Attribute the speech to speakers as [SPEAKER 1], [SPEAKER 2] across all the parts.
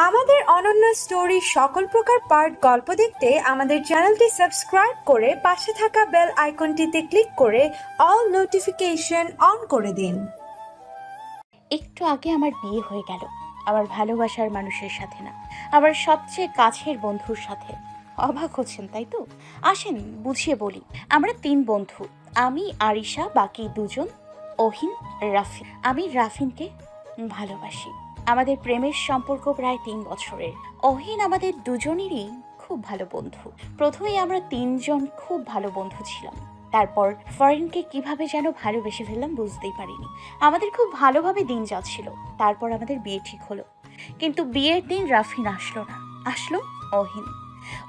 [SPEAKER 1] আমাদের অনন্য স্টোরি সকল প্রকার পার্ট গল্প দেখতে আমাদের চ্যানেলটি সাবস্ক্রাইব করে পাশে থাকা বেল আইকনটিতে ক্লিক করে অল নোটিফিকেশন অন করে দিন।
[SPEAKER 2] একটু আগে আমার বিয়ে হয়ে গেল, আমার ভালোবাসার মানুষের সাথে না, আমার সবচেয়ে কাছের বন্ধুর সাথে। অবাক হচ্ছেন তাই তো? আসেন বুঝিয়ে বলি। আমরা 3 বন্ধু, আমি, আরিশা, বাকি 2জন অহিন, রাফিন। আমি রাফিনকে ভালোবাসি। আমাদের প্রেমের সম্পর্ক প্রায় 3 বছরের। অহিন আমাদের দুজনেরই খুব ভালো বন্ধু। প্রথমেই আমরা 3 জন খুব ভালো বন্ধু ছিলাম, তারপর ফরেনকে কিভাবে যেন ভালোবেসে ফেললাম বুঝতেই পারিনি। আমাদের খুব ভালোভাবে দিন যাচ্ছিল, তারপর আমাদের বিয়ে ঠিক হলো। কিন্তু বিয়ের দিন রাফিন আসলো না, আসলো অহিন।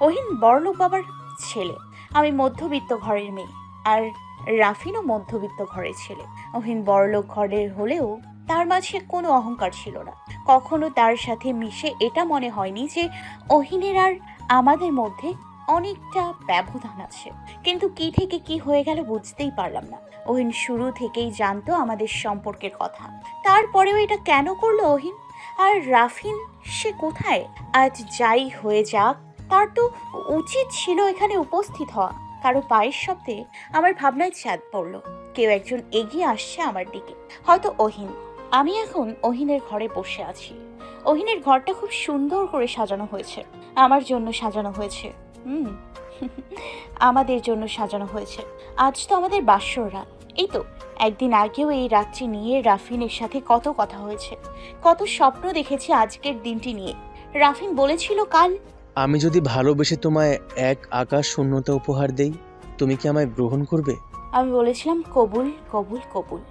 [SPEAKER 2] অহিন বড়লোক বাবার ছেলে, আমি মধ্যবিত্ত ঘরের মেয়ে, আর রাফিনও মধ্যবিত্ত ঘরের ছেলে। অহিন বড়লোক ঘরের হলেও তার মাঝে কোনো অহংকার ছিল না। কখনো তার সাথে মিশে এটা মনে হয়নি যে অহিনের আর আমাদের মধ্যে অনেকটা ব্যবধান আছে। কিন্তু কি থেকে কি হয়ে গেল বুঝতেই পারলাম না। অহিন শুরু থেকেই জানতো আমাদের সম্পর্কের কথা, তারপরেও এটা কেন করলো অহিন? আর রাফিন সে কোথায়? আজ যাই হয়ে যাক, তার তো উচিত ছিল এখানে উপস্থিত হওয়া। কারো পায়ের শব্দে আমার ভাবনায় চাঁদ পড়ল। কেউ একজন এগিয়ে আসছে আমার দিকে, হয়তো অহিন। আমি এখন অহিনের ঘরে বসে আছি। অহিনের ঘরটা খুব সুন্দর করে সাজানো হয়েছে, আমার জন্য সাজানো হয়েছে। আমাদের জন্য সাজানো হয়েছে। আজ তো আমাদের বাসর রাত। এই তো একদিন আগেও এই রাত্রি নিয়ে রাফিনের সাথে কত কথা হয়েছে, কত স্বপ্ন দেখেছি আজকের দিনটি নিয়ে। রাফিন বলেছিল কাল,
[SPEAKER 3] আমি যদি ভালোবেসে তোমায় এক আকাশ শূন্যতা উপহার দেই, তুমি কি আমায় গ্রহণ করবে?
[SPEAKER 2] আমি বলেছিলাম কবুল কবুল কবুল।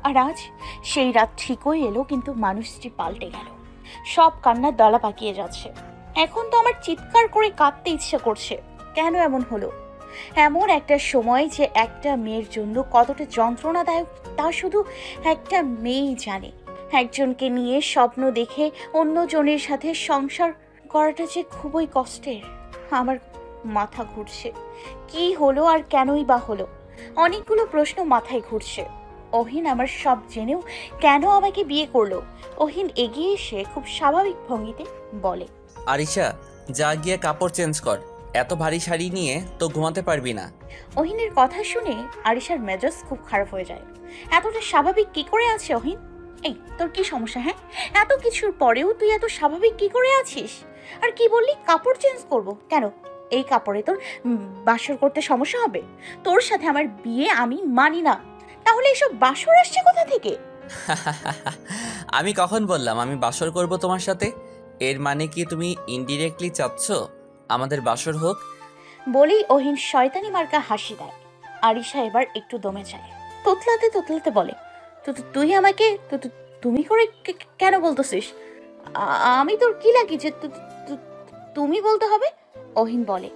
[SPEAKER 2] আর আজ সেই রাত ঠিকই এলো, কিন্তু মানুষটি পাল্টে গেল। সব কান্নার দলা পাকিয়ে যাচ্ছে। এখন তো আমার চিৎকার করে কাঁদতে ইচ্ছে করছে। কেন এমন হলো? এমন একটা সময় যে একটা মেয়ের জন্য কতটা যন্ত্রণাদায়ক তা শুধু একটা মেয়েই জানে। একজনকে নিয়ে স্বপ্ন দেখে অন্যজনের সাথে সংসার করাটা যে খুবই কষ্টের। আমার মাথা ঘুরছে, কি হলো আর কেনই বা হলো? অনেকগুলো প্রশ্ন মাথায় ঘুরছে। অহিন আমার সব জেনেও কেন আমাকে বিয়ে করলো? অহিন এগিয়ে এসে খুব স্বাভাবিক ভঙ্গিতে বলে,
[SPEAKER 4] আরিশা, যা গিয়ে কাপড় চেঞ্জ কর, এত ভারী শাড়ি নিয়ে তো ঘুমাতে পারবি না।
[SPEAKER 2] অহিনের কথা শুনে আরিশার মেজাজ খুব খারাপ হয়ে যায়। এতটা স্বাভাবিক কি করে আছে অহিন? এই তোর কি সমস্যা? হ্যাঁ, এত কিছুর পরেও তুই এত স্বাভাবিক কি করে আছিস? আর কি বললি কাপড় চেঞ্জ করব? কেন? এই কাপড়ে তোর বাসর করতে সমস্যা হবে? তোর সাথে আমার বিয়ে আমি মানি না। তাহলে এসব বাসর আসছে কোথা থেকে?
[SPEAKER 4] আমি কখন বললাম আমি বাসর করব তোমার সাথে? এর মানে কি তুমি ইনডিরেক্টলি চাচ্ছ আমাদের বাসর হোক?
[SPEAKER 2] বলেই অহিন শয়তানি মার্কা হাসি দেয়। আরিশা এবার একটু দমে যায়, তোতলাতে তোতলাতে বলে, তুই আমাকে তুমি করে কেন বলতেছিস? আমি তোর কি লাগি যে তুমি বলতে হবে? অহিন বলে,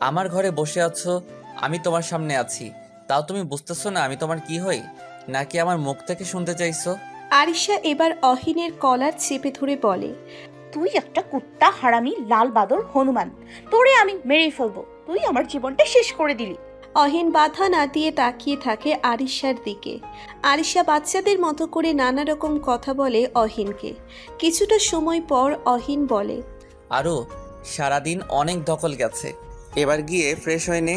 [SPEAKER 4] আমার ঘরে বসে আছো, আমি তোমার সামনে আছি, তাও তুমি বুঝতেছো না আমি তোমার কি হই? নাকি আমার মুখ থেকে শুনতে চাইছো?
[SPEAKER 5] আরিশা এবার অহিনের কলার চেপে ধরে বলে,
[SPEAKER 2] তুই একটা কুত্তা, হারামি, লাল বাদর, হনুমান। তোরে আমি মেরে ফেলবো। তুই আমার জীবনটা শেষ করে দিলি।
[SPEAKER 5] অহিন বাধা না দিয়ে তাকিয়ে থাকে আরিশার দিকে। আরিশা বাচ্চাদের মতো করে নানা রকম কথা বলে অহিনকে। কিছুটা সময় পর অহিন বলে,
[SPEAKER 4] আরও সারাদিন অনেক দখল গেছে, এবার গিয়ে ফ্রেশ হয়ে নে।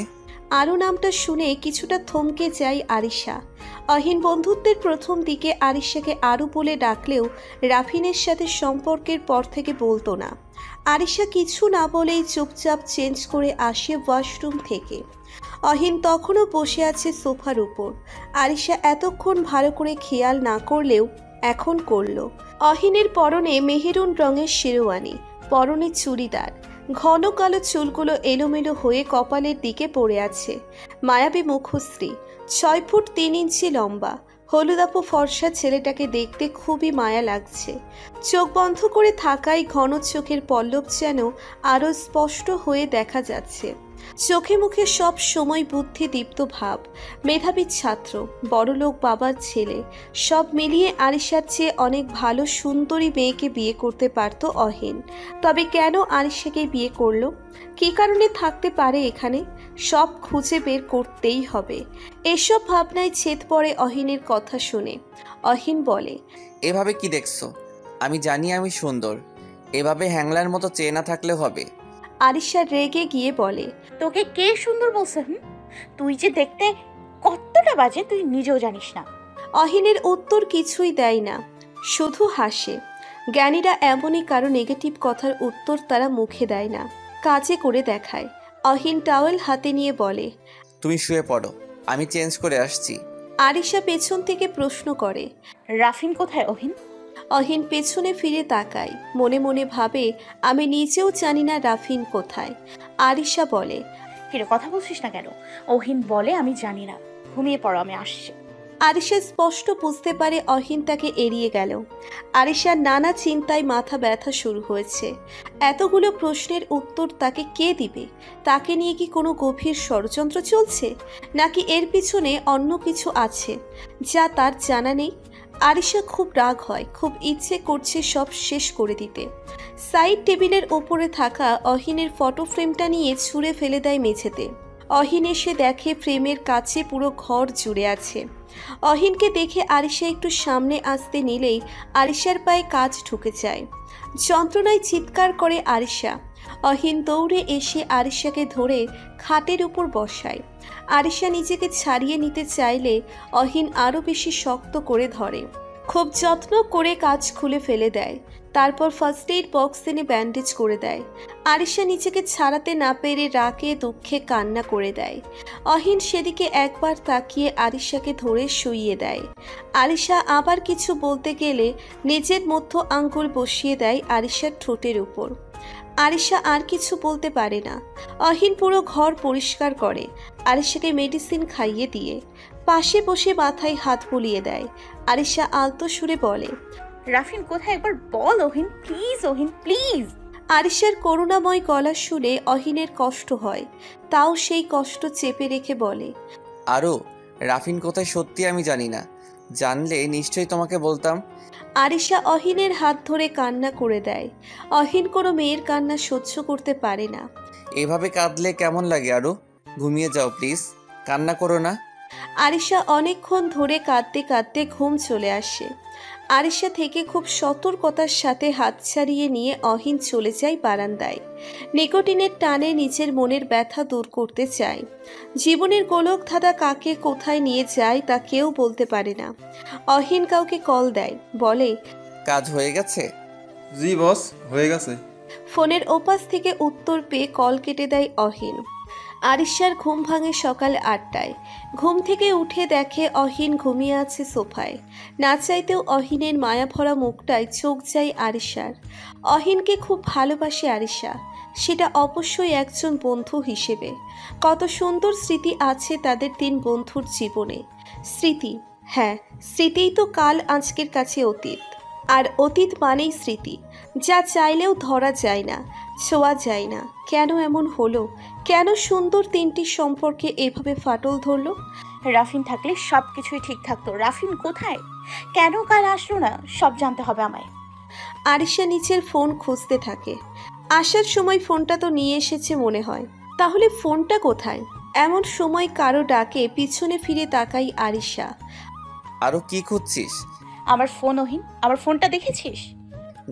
[SPEAKER 5] আরু নামটা শুনে কিছুটা থমকে যায় আরিশা। অহিন বন্ধুত্বের প্রথম দিকে আরিশাকে আরু বলে ডাকলেও রাফিনের সাথে সম্পর্কের পর থেকে বলতো না। আরিশা কিছু না বলেই চুপচাপ চেঞ্জ করে আসে ওয়াশরুম থেকে। অহিন তখনও বসে আছে সোফার উপর। আরিশা এতক্ষণ ভালো করে খেয়াল না করলেও এখন করল। অহিনের পরনে মেহেরুন রঙের শেরওয়ানি, পরনে চুড়িদার, ঘন কালো চুলগুলো এলোমেলো হয়ে কপালের দিকে পড়ে আছে। মায়াবী মুখশ্রী, 6 ফুট 3 ইঞ্চি লম্বা, হলুদাপো ফর্সা ছেলেটাকে দেখতে খুবই মায়া লাগছে। চোখ বন্ধ করে থাকায় ঘন চোখের পল্লব যেন আরও স্পষ্ট হয়ে দেখা যাচ্ছে। চোখে মুখে সব সময় বুদ্ধিদীপ্ত ভাব। মেধাবী ছাত্র, বড়লোক বাবার ছেলে, সব মিলিয়ে আরিশার চেয়ে অনেক ভালো সুন্দরী মেয়েকে বিয়ে করতে পারত অহিন। তবে কেন আরিশাকে বিয়ে করলো? কী কারণে থাকতে পারে এখানে? সব খুঁজে বের করতেই হবে। এসব ভাবনায় ছেদ পড়ে অহিনের কথা শুনে। অহিন বলে,
[SPEAKER 4] এভাবে কি দেখছো? আমি জানি আমি সুন্দর, এভাবে হ্যাংলার মতো চেয়ে না থাকলেও হবে।
[SPEAKER 5] আরিশা রেগে গিয়ে বলে,
[SPEAKER 2] তোকে কে সুন্দর বলছে? তুই যে দেখতে কতটা বাজে তুই নিজেও জানিস না।
[SPEAKER 5] অহিনের উত্তর কিছুই দেয় না, শুধু হাসে। জ্ঞানীরা এমনই কারো নেগেটিভ কথার উত্তর তারা মুখে দেয় না, কাজে করে দেখায়। অহিন টাওয়েল হাতে নিয়ে বলে,
[SPEAKER 4] তুমি শুয়ে পড়ো, আমি চেঞ্জ করে আসছি।
[SPEAKER 5] আরিশা পেছন থেকে প্রশ্ন করে,
[SPEAKER 2] রাফিন কোথায় অহিন?
[SPEAKER 5] অহিন পেছনে ফিরে তাকায়, মনে মনে ভাবে আমি নিজেও জানি না রাফিন কোথায়। আরিশা বলে,
[SPEAKER 2] কিরে কথা বলছিস না কেন? অহিন বলে আমি জানি না, ঘুমিয়ে পড়ো, আমি আসছি।
[SPEAKER 5] আরিশা স্পষ্ট বুঝতে পারে অহিন তাকে এড়িয়ে গেল। আরিশার নানা চিন্তায় মাথা ব্যথা শুরু হয়েছে। এতগুলো প্রশ্নের উত্তর তাকে কে দিবে? তাকে নিয়ে কি কোনো গভীর ষড়যন্ত্র চলছে, নাকি এর পিছনে অন্য কিছু আছে যা তার জানা নেই? আরিশা খুব রাগ হয়, খুব ইচ্ছে করছে সব শেষ করে দিতে। সাইড টেবিলের ওপরে থাকা অহিনের ফটো ফ্রেমটা নিয়ে ছুঁড়ে ফেলে দেয় মেঝেতে। অহিন এসে দেখে ফ্রেমের কাছে পুরো ঘর জুড়ে আছে। অহিনকে দেখে আরিশা একটু সামনে আসতে নিলেই আরিশার পায়ে কাজ ঢুকে যায়। যন্ত্রণায় চিৎকার করে আরিশা। অহিন দৌড়ে এসে আরিশাকে ধরে খাটের উপর বসায়। আরিশা নিজেকে ছাড়িয়ে নিতে চাইলে অহিন আরও বেশি শক্ত করে ধরে। খুব যত্ন করে কাজ খুলে ফেলে দেয়, তারপর ফার্স্ট এইড বক্স এনে ব্যান্ডেজ করে দেয়। আরিশা নিজেকে ছাড়াতে না পেরে রাগে দুঃখে কান্না করে দেয়। অহিন সেদিকে একবার তাকিয়ে আরিশাকে ধরে শুইয়ে দেয়। আরিশা আবার কিছু বলতে গেলে নিজের মধ্য আঙ্গুল বসিয়ে দেয় আরিশার ঠোঁটের উপর। আরিশা আর কিছু বলতে পারে না। অহিন পুরো ঘর পরিষ্কার করে, আরিশাকে মেডিসিন খাইয়ে দিয়ে পাশে বসে মাথায় হাত বুলিয়ে দেয়। আরিশা আলতো সুরে বলে,
[SPEAKER 2] রাফিন কোথায় একবার বল অহিন, প্লিজ অহিন প্লিজ।
[SPEAKER 5] আরিশার করুণাময় গলা শুনে অহিনের কষ্ট হয়, তাও সেই কষ্ট চেপে রেখে বলে,
[SPEAKER 4] আরও রাফিন কোথায় সত্যি আমি জানি না, জানলে নিশ্চয়ই তোমাকে বলতাম।
[SPEAKER 5] আরিশা অহিনের হাত ধরে কান্না করে দেয়। অহিন কোনো মেয়ের কান্না সহ্য করতে পারে না।
[SPEAKER 4] এভাবে কাঁদলে কেমন লাগে আরও? ঘুমিয়ে যাও প্লিজ, কান্না করো না।
[SPEAKER 5] আরিশা অনেকক্ষণ ধরে কাঁদতে কাঁদতে ঘুম চলে আসে। আরিশা থেকে খুব সতর্কতার সাথে হাত ছাড়িয়ে নিয়ে অহিন চলে যায় বারান্দায়। নিকোটিনের টানে নিজের মনের ব্যথা দূর করতে চায়। জীবনের গোলক ধাঁধা কাকে কোথায় নিয়ে যায় তা কেউ বলতে পারে না। অহিন কাউকে কল দেয়, বলে,
[SPEAKER 4] কাজ হয়ে গেছে?
[SPEAKER 6] জি বস, হয়ে গেছে।
[SPEAKER 5] ফোনের ওপাশ থেকে উত্তর পেয়ে কল কেটে দেয় অহিন। আরিশার ঘুম ভাঙে সকাল 8টায়। ঘুম থেকে উঠে দেখে অহিন ঘুমিয়ে আছে সোফায়। না চাইতেও অহিনের মায়াভরা মুখটায় চোখ যায় আরিশার। অহিনকে খুব ভালোবাসে আরিশা, সেটা অবশ্যই একজন বন্ধু হিসেবে। কত সুন্দর স্মৃতি আছে তাদের 3 বন্ধুর জীবনে। স্মৃতি, হ্যাঁ স্মৃতিই তো কাল আজকের কাছে অতীত। আর অতীত মানেই স্মৃতি, যা চাইলেও ধরা যায় না, ছোঁয়া যায় না। কেন এমন হলো? কেন সুন্দর 3টি সম্পর্কে এভাবে ফাটল ধরলো?
[SPEAKER 2] রাফিন থাকলে সব কিছুই ঠিক থাকতো। রাফিন কোথায়, কেন কাল আসলো না, সব জানতে হবে আমায়।
[SPEAKER 5] আরিশা নিচের ফোন খুঁজতে থাকে। আসার সময় ফোনটা তো নিয়ে এসেছে মনে হয়, তাহলে ফোনটা কোথায়? এমন সময় কারো ডাকে পিছনে ফিরে তাকাই আরিশা।
[SPEAKER 4] আরও কি খুঁজছিস?
[SPEAKER 2] আমার ফোন অহিন, আমার ফোনটা দেখেছিস?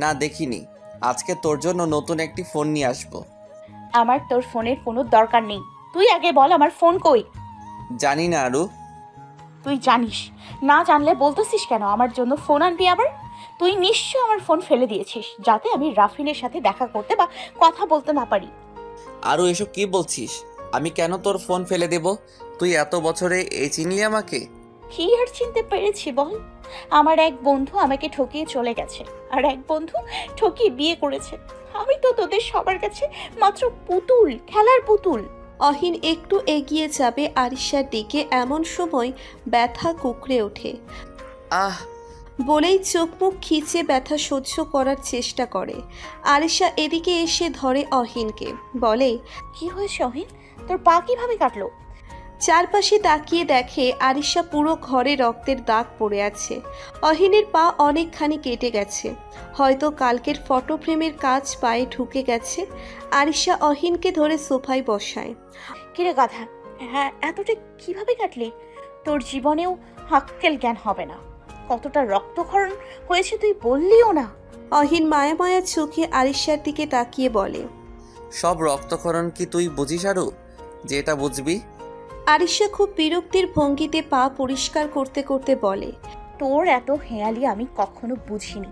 [SPEAKER 4] না দেখিনি, আজকে তোর জন্য নতুন একটি ফোন নিয়ে আসবো।
[SPEAKER 2] আমার তোর ফোনের কোনো দরকার নেই, তুই আগে বল আমার ফোন কই।
[SPEAKER 4] জানি না আরু।
[SPEAKER 2] তুই জানিস না, জানলে বলতেছিস কেন? আমার জন্য ফোন আনবি আবার? তুই নিশ্চয় আমার ফোন ফেলে দিয়েছিস যাতে আমি রাফিনের সাথে দেখা করতে বা কথা বলতে না পারি।
[SPEAKER 4] আরু এসব কি বলছিস? আমি কেন তোর ফোন ফেলে দেব? তুই এত বছরে এই চিনলি আমাকে?
[SPEAKER 2] কি আর চিনতে পেরেছি বল? আমার এক বন্ধু আমাকে ঠকিয়ে চলে গেছে, আর এক বন্ধু ঠকিয়ে বিয়ে করেছে। আমি তো তোদের সবার কাছে মাত্র পুতুল, খেলার পুতুল।
[SPEAKER 5] অহিন একটু এগিয়ে যাবে আরিশার দিকে, এমন সময় ব্যথা কুকড়ে ওঠে।
[SPEAKER 4] আহ
[SPEAKER 5] বলেই চোখ মুখ খিচে ব্যথা সহ্য করার চেষ্টা করে। আরিশা এদিকে এসে ধরে অহিনকে, বলে,
[SPEAKER 2] কি হয়েছে অহিন, তোর পা কিভাবে কাটলো?
[SPEAKER 5] চারপাশে তাকিয়ে দেখে আরিশা পুরো ঘরে রক্তের দাগ পড়ে আছে। অহিনের পা অনেকখানি কেটে গেছে, হয়তো কালকের ফটো ফ্রেমের কাজ পায়ে ঢুকে গেছে। আরিশা অহিনকে ধরে সোফায় বসায়।
[SPEAKER 2] কিরে গাধা, হ্যাঁ এতটা কিভাবে কাটলি? তোর জীবনেও আক্কেল জ্ঞান হবে না। কতটা রক্তক্ষরণ হয়েছে তুই বললিও না।
[SPEAKER 5] অহিন মায়া মায়া চোখে আরিশার দিকে তাকিয়ে বলে।
[SPEAKER 4] সব রক্তক্ষরণ কি তুই বুঝিস আরু, যে এটা বুঝবি?
[SPEAKER 5] আরিশা খুব বিরক্তির ভঙ্গিতে পা পরিষ্কার করতে করতে বলে।
[SPEAKER 2] তোর এত হেয়ালি আমি কখনো বুঝিনি,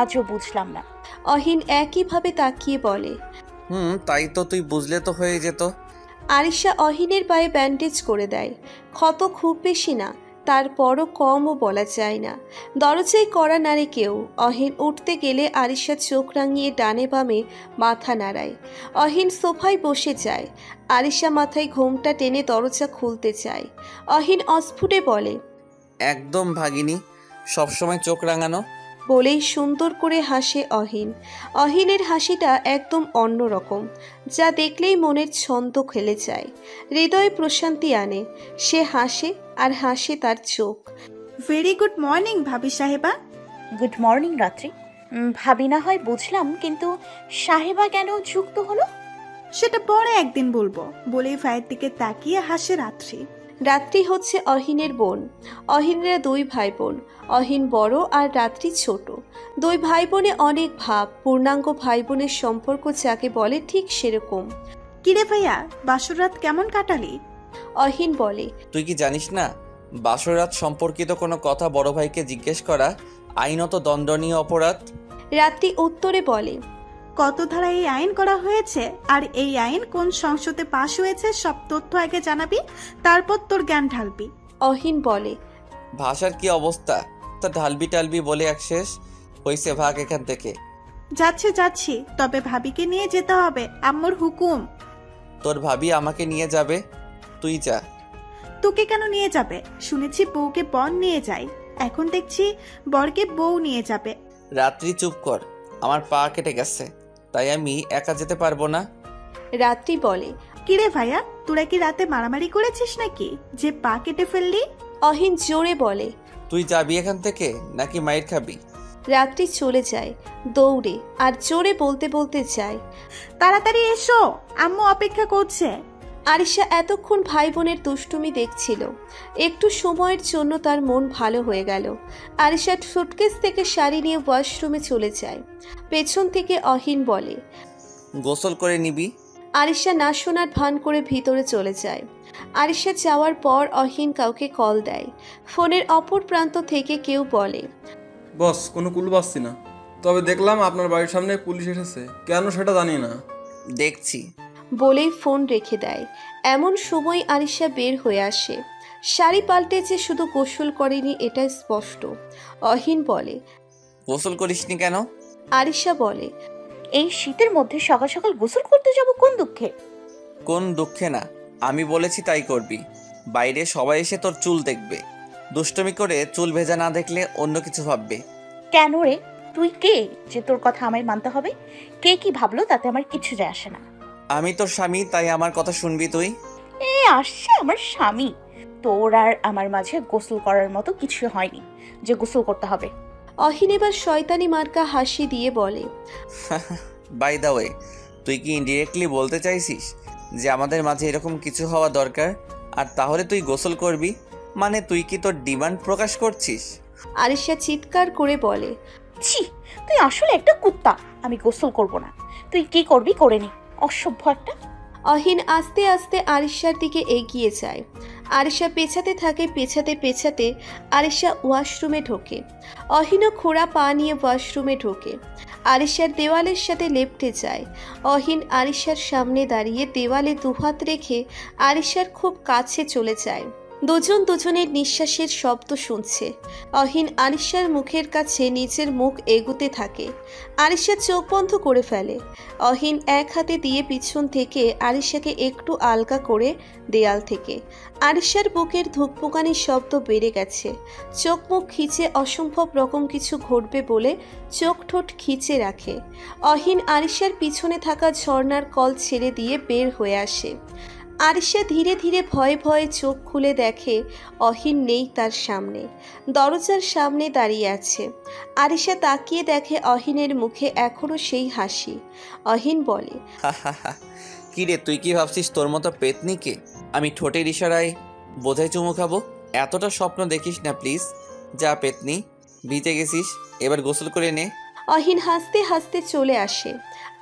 [SPEAKER 2] আজও বুঝলাম না।
[SPEAKER 5] অহিন একইভাবে তাকিয়ে বলে।
[SPEAKER 4] তাই তো, তুই বুঝলে তো হয়ে যেত।
[SPEAKER 5] আরিশা অহিনের পায়ে ব্যান্ডেজ করে দেয়। ক্ষত খুব বেশি না, তারপরও কমও বলা যায় না। দরজায় কড়া নাড়ে কেউ। অহিন উঠতে গেলে আরিশা চোখ রাঙিয়ে ডানে বামে মাথা নাড়ায়। অহিন সোফায় বসে যায়। আরিশা মাথায় ঘোমটা টেনে দরজা খুলতে চায়। অহিন অস্ফুটে বলে,
[SPEAKER 4] একদম ভাগিনি, সবসময় চোখ রাঙানো।
[SPEAKER 5] বলেই সুন্দর করে হাসে অহিন। অহিনের হাসিটা একদম অন্যরকম, যা দেখলেই মনের ছন্দ খেলে যায়, হৃদয়ে প্রশান্তি আনে। সে হাসে আর হাসে তার চোখ।
[SPEAKER 7] ভেরি গুড মর্নিং ভাবি সাহেবা।
[SPEAKER 2] গুড মর্নিং রাত্রি। ভাবি না হয় বুঝলাম, কিন্তু সাহেবা কেন যুক্ত হলো?
[SPEAKER 7] সেটা পরে একদিন বলবো, বলেই ভাইয়ের দিকে তাকিয়ে হাসে রাত্রি।
[SPEAKER 5] রাত্রি হচ্ছে অহিনের বোন। অহিনরা দুই ভাই বোন। অহিন বড় আর রাত্রি ছোট। দুই ভাই বোনে অনেক ভাব, পূর্ণাঙ্গ ভাই বোনের সম্পর্ক যাকে বলে ঠিক সেরকম।
[SPEAKER 7] কিরে ভাইয়া, বাসর রাত কেমন কাটালি?
[SPEAKER 5] অহিন বলে,
[SPEAKER 4] তুই কি জানিস না, বাসরাত সম্পর্কিত কোনো কথা বড় ভাইকে জিজ্ঞেস করা আইনত দণ্ডনীয় অপরাধ।
[SPEAKER 5] রাত্রি উত্তরে বলে,
[SPEAKER 7] কত ধারা এই আইন করা হয়েছে, আর এই আইন কোন সংসদে পাশ হয়েছে সব তথ্য আগে জানাবি, তারপর তোর জ্ঞান ঢালবি।
[SPEAKER 5] অহিন বলে,
[SPEAKER 4] ভাষার কি অবস্থা, তা ঢালবি টালবি বলে এক শেষ হইছে, ভাগ এখান থেকে।
[SPEAKER 7] যাচ্ছি, তবে ভাবিকে নিয়ে যেতে হবে, আম্মুর হুকুম।
[SPEAKER 4] তোর ভাবি আমাকে নিয়ে যাবে, তুই যা।
[SPEAKER 7] তোকে কেন নিয়ে যাবে? শুনেছি বউকে বর নিয়ে যায়, এখন দেখছি বরকে বউ নিয়ে যাবে।
[SPEAKER 4] রাত্রি চুপ কর, আমার পা কেটে গেছে, তাই আমি একা যেতে পারবো না।
[SPEAKER 5] রাত্রি বলে,
[SPEAKER 7] কিরে ভাইয়া, তোরা কি রাতে মারামারি করেছিস নাকি যে পা কেটে ফেললি?
[SPEAKER 5] অহিন জোরে বলে,
[SPEAKER 4] তুই যাবি এখান থেকে নাকি মাইর খাবি?
[SPEAKER 5] রাত্রি চলে যায় দৌড়ে, আর জোরে বলতে বলতে যায়,
[SPEAKER 7] তাড়াতাড়ি এসো, আম্মু অপেক্ষা করছে।
[SPEAKER 5] আরিশা এতক্ষণ ভাই বোনের দুষ্টুমি দেখছিল। একটু সময়ের জন্য তার মন ভালো হয়ে গেল। আরিশা সুটকেস থেকে শাড়ি নিয়ে ওয়াশরুমে চলে যায়। পেছন থেকে অহিন বলে,
[SPEAKER 4] গোসল করে নিবি।
[SPEAKER 5] আরিশা না শোনার ভান করে ভিতরে চলে যায়। আরিশা যাওয়ার পর অহিন কাউকে কল দেয়। ফোনের অপর প্রান্ত থেকে কেউ বলে,
[SPEAKER 6] বস, কোনো কুল পাচ্ছি না, তবে দেখলাম আপনার বাড়ির সামনে পুলিশ এসেছে, কেন সেটা জানি না।
[SPEAKER 4] দেখছি।
[SPEAKER 5] বলেই ফোন রেখে দেয়। এমন সময় আরিশা বের হয়ে আসে। শাড়ি পাল্টেছে, শুধু গোসল করেনি এটা স্পষ্ট। অহিন বলে,
[SPEAKER 4] গোসল করিসনি কেন?
[SPEAKER 5] আরিশা বলে,
[SPEAKER 2] এই শীতের মধ্যে সকাল সকাল গোসল করতে যাব কোন দুঃখে?
[SPEAKER 4] কোন দুঃখে না, আমি বলেছি তাই করবি। বাইরে সবাই এসে তোর চুল দেখবে, দুষ্টমি করে চুল ভেজা না দেখলে অন্য কিছু ভাববে।
[SPEAKER 2] কেন রে, তুই কে যে তোর কথা আমায় মানতে হবে? কে কি ভাবলো তাতে আমার কিছু যায় আসে না।
[SPEAKER 4] আমি তোর স্বামী, তাই আমার কথা শুনবি তুই।
[SPEAKER 2] আসছে আমার স্বামী, তোর আর আমার মাঝে গোসল করার মতো কিছু হয়নি যে গোসল করতে হবে।
[SPEAKER 5] অহিন এবার শয়তানি মার্কা হাসি দিয়ে বলে,
[SPEAKER 4] বাই দ্য ওয়ে, তুই কি ইনডিরেক্টলি বলতে চাইছিস যে আমাদের মাঝে এরকম কিছু হওয়া দরকার, আর তাহলে তুই গোসল করবি? মানে তুই কি তোর ডিমান্ড প্রকাশ করছিস?
[SPEAKER 5] আরিশা চিৎকার করে বলে,
[SPEAKER 2] ছি, তুই আসলে একটা কুত্তা। আমি গোসল করব না, তুই কি করবি করে নি, অসভ্য একটা।
[SPEAKER 5] অহিন আস্তে আস্তে আরিশার দিকে এগিয়ে যায়। আরিশা পেছাতে থাকে, পেছাতে পেছাতে আরিশা ওয়াশরুমে ঢোকে। অহিনও খোঁড়া পা নিয়ে ওয়াশরুমে ঢোকে। আরিশার দেওয়ালের সাথে লেপ্টে যায়। অহিন আরিশার সামনে দাঁড়িয়ে দেওয়ালে দুহাত রেখে আরিশার খুব কাছে চলে যায়। দুজন দুজনের নিঃশ্বাসের শব্দ শুনছে। অহিন আরিশার মুখের কাছে নিজের মুখ এগুতে থাকে। আরিশা চোখ বন্ধ করে ফেলে। অহিন এক হাতে দিয়ে পিছন থেকে আরিশাকে একটু আলগা করে দেয়াল থেকে। আরিশার বুকের ধুকপুকানির শব্দ বেড়ে গেছে। চোখ মুখ খিচে অসম্ভব রকম কিছু ঘটবে বলে চোখ ঠোঁট খিচে রাখে। অহিন আরিশার পিছনে থাকা ঝর্ণার কল ছেড়ে দিয়ে বের হয়ে আসে। আরিশা ধীরে ধীরে ভয়ে ভয়ে চোখ খুলে দেখে অহিন নেই তার সামনে, দরজার সামনে দাঁড়িয়ে আছে। আরিশা তাকিয়ে দেখে অহিনের মুখে এখনো সেই হাসি। অহিন বলে,
[SPEAKER 4] কি রে, তুই কি ভাবছিস তোর মতো পেতনিকে আমি ঠোঁটের ইশারায় বোঝাই চুমু খাবো? এতটা স্বপ্ন দেখিস না প্লিজ, যা পেতনি। ভিজে গেছিস, এবার গোসল করে নে।
[SPEAKER 5] অহিন হাসতে হাসতে চলে আসে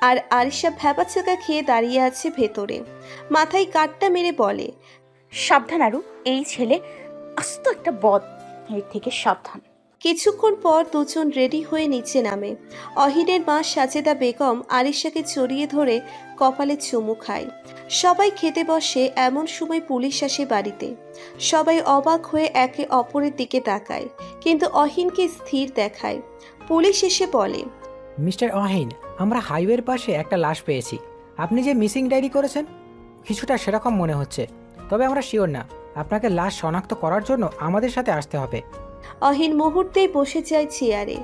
[SPEAKER 5] আর আরিশা ভ্যাবাচাকা খেয়ে দাঁড়িয়ে আছে ভেতরে। মাথায় কাটটা মেরে বলে,
[SPEAKER 2] সাবধান আরু, এই ছেলে আস্ত একটা বদ, এর থেকে সাবধান।
[SPEAKER 5] কিছুক্ষণ পর দুজন রেডি হয়ে নিচে নামে। অহিনের মা সাজেদা বেগম আরিশাকে জড়িয়ে ধরে কপালে চুমু খায়। সবাই খেতে বসে, এমন সময় পুলিশ আসে বাড়িতে। সবাই অবাক হয়ে একে অপরের দিকে তাকায়, কিন্তু অহিনকে স্থির দেখায়। পুলিশ এসে বলে,
[SPEAKER 8] মিস্টার অহিন, আমরা হাইওয়ের পাশে একটা লাশ পেয়েছি। আপনি যে মিসিং ডায়েরি করেছেন কিছুটা সেরকম মনে হচ্ছে, তবে আমরা শিওর না। আপনাকে লাশ শনাক্ত করার জন্য আমাদের সাথে আসতে হবে।
[SPEAKER 5] অহিন মুহূর্তেই বসে যায় চেয়ারে।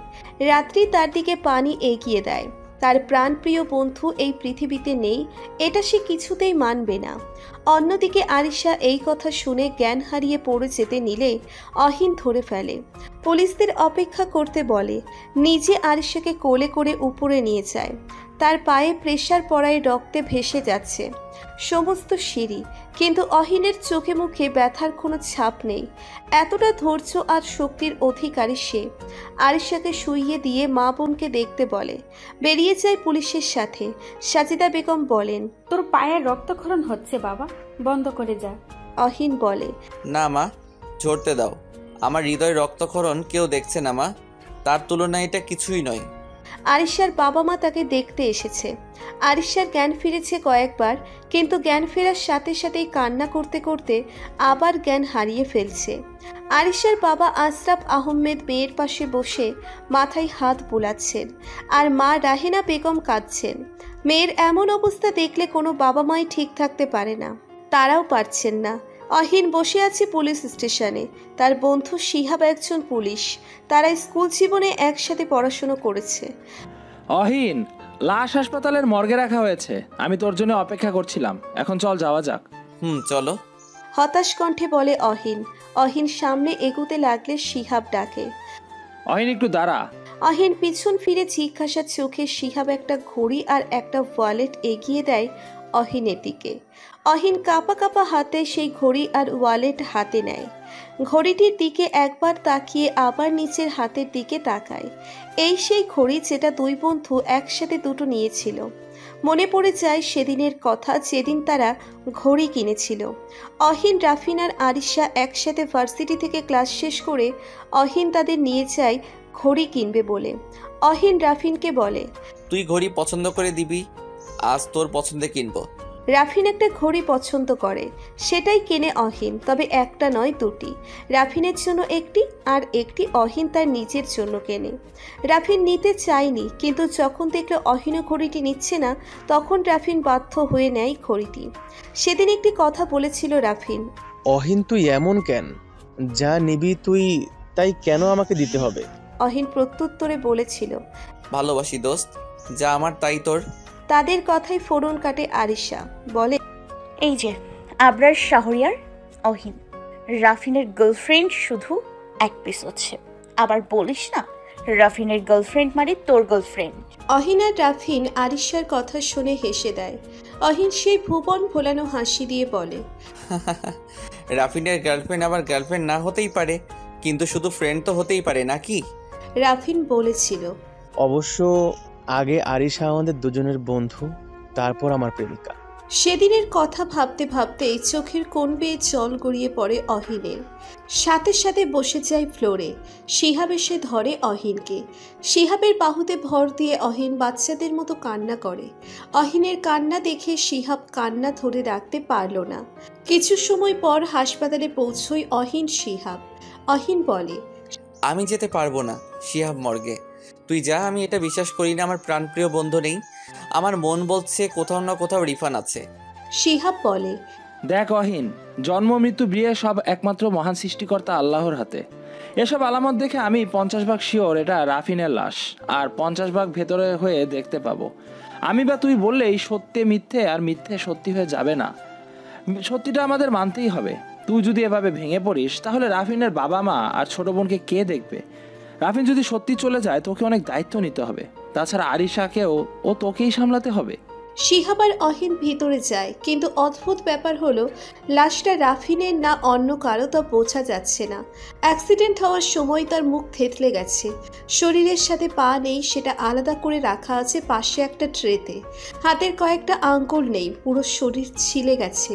[SPEAKER 5] রাত্রি তার দিকে পানি এগিয়ে দেয়। তার প্রাণপ্রিয় বন্ধু এই পৃথিবীতে নেই, এটা সে কিছুতেই মানবে না। অন্যদিকে আরিশা এই কথা শুনে জ্ঞান হারিয়ে পড়ে যেতে নিলে অহিন ধরে ফেলে। পুলিশদের অপেক্ষা করতে বলে। নিজে আরিশাকে কোলে করে উপরে নিয়ে যায়। তার পায়ে প্রেসার পড়ায় রক্তে ভেসে যাচ্ছে সমস্ত সিঁড়ি, কিন্তু অহিনের চোখে মুখে ব্যথার কোনো ছাপ নেই। এতটা ধৈর্য আর শক্তির অধিকারী সে। আরিশাকে শুইয়ে দিয়ে মা বোনকে দেখতে বলে। বেরিয়ে যায় পুলিশের সাথে। সাজিদা বেগম বলেন,
[SPEAKER 9] তোর পায়ের রক্তক্ষরণ হচ্ছে বাবা, বন্ধ করে যা।
[SPEAKER 5] অহিন বলে,
[SPEAKER 4] না মা, ঝরতে দাও। আমার হৃদয় রক্তক্ষরণ কেউ দেখছে না মা, তার তুলনায় এটা কিছুই নয়।
[SPEAKER 5] আরিশার বাবা মা তাকে দেখতে এসেছে। আরিশার জ্ঞান ফিরেছে কয়েকবার, কিন্তু জ্ঞান ফেরার সাথে সাথেই কান্না করতে করতে আবার জ্ঞান হারিয়ে ফেলছে। আরিশার বাবা আশরাফ আহমেদ মেয়ের পাশে বসে মাথায় হাত বুলাচ্ছেন, আর মা রাহেনা বেগম কাঁদছেন। মেয়ের এমন অবস্থা দেখলে কোনো বাবা মাই ঠিক থাকতে পারে না, তারাও পারছেন না। অহিন বসে আছে পুলিশ স্টেশনে। তার বন্ধু শিহাব একজন পুলিশ। তারা স্কুল জীবনে একসাথে পড়াশোনা করেছে।
[SPEAKER 10] অহিন, লাশ হাসপাতালের মর্গে রাখা হয়েছে। আমি তোর জন্য অপেক্ষা করছিলাম, এখন চল যাওয়া যাক।
[SPEAKER 4] চলো।
[SPEAKER 5] হতাশ কণ্ঠে বলে অহিন। অহিন সামনে এগোতে লাগলে শিহাব ডাকে,
[SPEAKER 10] অহিন একটু দাঁড়া।
[SPEAKER 5] অহিন পিছন ফিরে জিজ্ঞাসা চোখে শিহাব একটা ঘড়ি আর একটা ওয়ালেট এগিয়ে দেয় অহিনের দিকে। অহিন কাঁপা কাঁপা হাতে সেই ঘড়ি আর ওয়ালেট হাতে নেয়। ঘড়িটির দিকে একবার তাকিয়ে আবার নিচের হাতের দিকে তাকায়। এই সেই ঘড়ি যেটা দুই বন্ধু একসাথে দুটো নিয়েছিল। মনে পড়ে যায় সেদিনের কথা, যেদিন তারা ঘড়ি কিনেছিল। অহিন, রাফিন আর আরিশা একসাথে ভার্সিটি থেকে ক্লাস শেষ করে অহিন তাদের নিয়ে যায় ঘড়ি কিনবে বলে। অহিন রাফিনকে বলে,
[SPEAKER 4] তুই ঘড়ি পছন্দ করে দিবি, আজ তোর পছন্দে কিনবো।
[SPEAKER 5] রাফিন একটা ঘড়ি পছন্দ করে, সেটাই কেনে অহিন, তবে একটা নয় দুটি। রাফিনের জন্য একটি, আর একটি অহিন তার নিজের জন্য কেনে। রাফিন নিতে চায়নি, কিন্তু যখন দেখলো অহিনও ঘড়িটি নিচ্ছে না, তখন রাফিন বাধ্য হয়ে নেয় ঘড়িটি। সেদিন একটি কথা বলেছিল রাফিন,
[SPEAKER 3] অহিন তুই এমন কেন? যা নিবি তুই, তাই কেন আমাকে দিতে হবে?
[SPEAKER 5] অহিন প্রত্যুত্তরে বলেছিল,
[SPEAKER 4] ভালোবাসি দোস্ত, যা আমার তাই তোর।
[SPEAKER 5] তাদের কথাই ফোড়ন কাটে আরিশা। বলে,
[SPEAKER 2] এই যে আবরার শাহরিয়ার অহিন, রাফিনের গার্লফ্রেন্ড শুধু এক পিস হচ্ছে। আবার বলিস না রাফিনের গার্লফ্রেন্ড মানে তোর গার্লফ্রেন্ড।
[SPEAKER 5] অহিন আর রাফিন আরিশার কথা শুনে হেসে দেয়। অহিন সেই ভুবন ভোলানো হাসি দিয়ে বলে,
[SPEAKER 4] রাফিনের গার্লফ্রেন্ড আমার গার্লফ্রেন্ড না হতেই পারে, কিন্তু শুধু ফ্রেন্ড তো হতেই পারে নাকি?
[SPEAKER 5] রাফিন বলেছিল,
[SPEAKER 3] অবশ্য আগে আরিশা আমাদের দুজনের বন্ধু, তারপর আমার প্রেমিকা।
[SPEAKER 5] সেদিনের কথা ভাবতে ভাবতে চোখের কোণ বেয়ে জল গড়িয়ে পড়ে অহিনের। সাথে সাথে বসে যায় ফ্লোরে। শিহাব এসে ধরে অহিনকে। শিহাবের বাহুতে ভর দিয়ে অহিন বাচ্চাদের মতো কান্না করে। অহিনের কান্না দেখে শিহাব কান্না ধরে রাখতে পারল না। কিছু সময় পর হাসপাতালে পৌঁছয় অহিন শিহাব। অহিন বলে,
[SPEAKER 4] আমি যেতে পারবো না শিহাব মর্গে, তুই যা। আমি এটা বিশ্বাস করি না আমার প্রাণপ্রিয় বন্ধু নেই। আমার মন বলছে কোথাও না কোথাও রিফান আছে।
[SPEAKER 5] শিহাব বলে,
[SPEAKER 10] দেখ অহিন, জন্ম মৃত্যু বিয়ে সব একমাত্র মহান সৃষ্টিকর্তা আল্লাহর হাতে। এসব আলামত দেখে আমি 50 ভাগ শিওর এটা রাফিনের লাশ, আর 50 ভাগ ভেতরে হয়ে দেখতে পাবো। আমি বা তুই বললেই সত্যি মিথ্যে, আর মিথ্যে সত্যি হয়ে যাবে না। সত্যিটা আমাদের মানতেই হবে। তুই যদি এভাবে ভেঙে পড়িস, তাহলে রাফিনের বাবা মা আর ছোট বোনকে কে দেখবে? রাফিন যদি সত্যি চলে যায়, তোকে অনেক দায়িত্ব নিতে হবে। তাছাড়া আরিশাকেও ও তোকেই সামলাতে হবে।
[SPEAKER 5] শিহাব আর অহিন ভিতরে যায়, কিন্তু অদ্ভুত ব্যাপার হলো লাশটা রাফিনের না অন্য কারো তা বোঝা যাচ্ছে না। অ্যাক্সিডেন্ট হওয়ার সময় তার মুখ থেতলে গেছে, শরীরের সাথে পা নেই, সেটা আলাদা করে রাখা আছে পাশে একটা ট্রেতে। হাতের কয়েকটা আঙ্গুল নেই, পুরো শরীর ছিলে গেছে।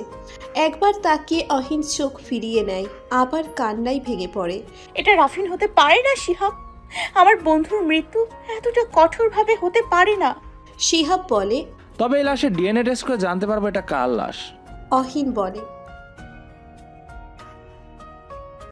[SPEAKER 5] একবার তাকিয়ে অহিন চোখ ফিরিয়ে নেয়, আবার কান্নায় ভেঙে পড়ে।
[SPEAKER 2] এটা রাফিন হতে পারে না শিহাব, আমার বন্ধুর মৃত্যু এতটা কঠোরভাবে হতে পারে না।
[SPEAKER 5] শিহাব বলে,
[SPEAKER 10] তবে এই লাশের ডিএনএ টেস্ট করে জানতে পারবো এটা কার লাশ।
[SPEAKER 5] অহিন বলে,